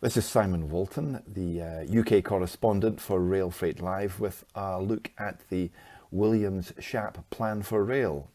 This is Simon Walton, the UK correspondent for RailFreight Live, with a look at the Williams-Shapps Plan for Rail.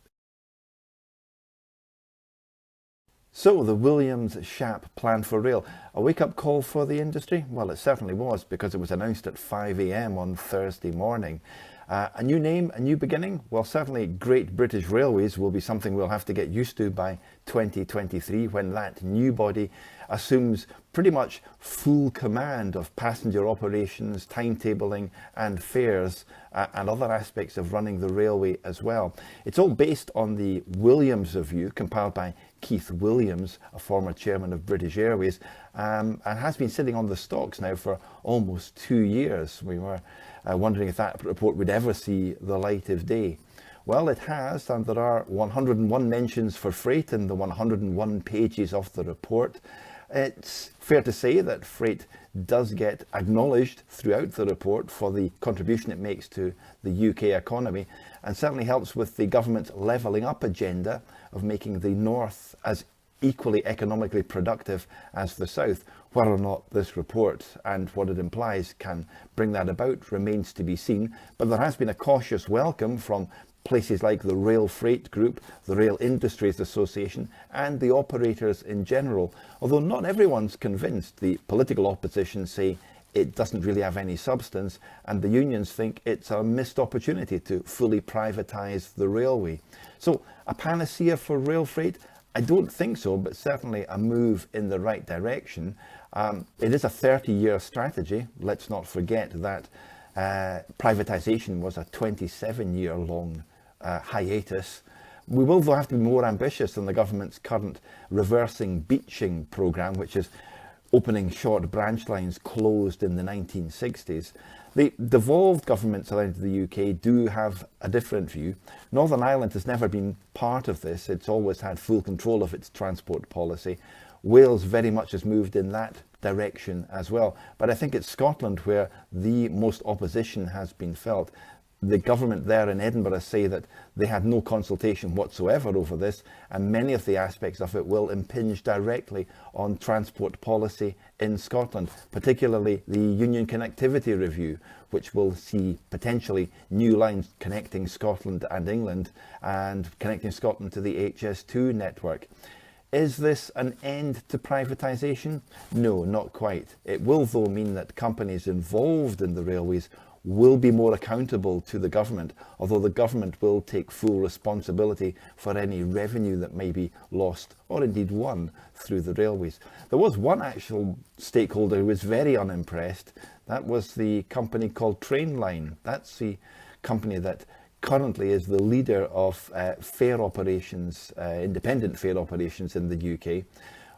So, the Williams-Shapps Plan for Rail, a wake-up call for the industry? Well, it certainly was, because it was announced at 5 AM on Thursday morning. A new name, a new beginning? Well, certainly Great British Railways will be something we'll have to get used to by 2023, when that new body assumes pretty much full command of passenger operations, timetabling and fares, and other aspects of running the railway as well. It's all based on the Williams Review, compiled by Keith Williams, a former chairman of British Airways, and has been sitting on the stocks now for almost 2 years. We were wondering if that report would ever see the light of day. Well, it has, and there are 101 mentions for freight in the 101 pages of the report. It's fair to say that freight does get acknowledged throughout the report for the contribution it makes to the UK economy, and certainly helps with the government's levelling up agenda of making the north as equally economically productive as the south. Whether or not this report and what it implies can bring that about remains to be seen, but there has been a cautious welcome from places like the RailFreight Group, the Rail Industries Association, and the operators in general. Although not everyone's convinced. The political opposition say it doesn't really have any substance, and the unions think it's a missed opportunity to fully privatise the railway. So, a panacea for rail freight? I don't think so, but certainly a move in the right direction. It is a 30-year strategy. Let's not forget that privatisation was a 27-year-long hiatus. We will, though, have to be more ambitious than the government's current reversing beaching programme, which is opening short branch lines closed in the 1960s. The devolved governments around the UK do have a different view. Northern Ireland has never been part of this. It's always had full control of its transport policy. Wales very much has moved in that direction as well. But I think it's Scotland where the most opposition has been felt. The government there in Edinburgh say that they had no consultation whatsoever over this, and many of the aspects of it will impinge directly on transport policy in Scotland, particularly the Union Connectivity Review, which will see potentially new lines connecting Scotland and England and connecting Scotland to the HS2 network. Is this an end to privatisation? No, not quite. It will, though, mean that companies involved in the railways will be more accountable to the government, although the government will take full responsibility for any revenue that may be lost or indeed won through the railways. There was one actual stakeholder who was very unimpressed. That was the company called Trainline. That's the company that currently is the leader of fare operations, independent fare operations in the UK.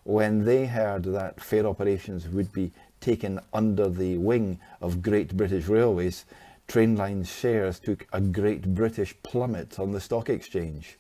When they heard that fare operations would be taken under the wing of Great British Railways, Trainline's shares took a Great British plummet on the stock exchange.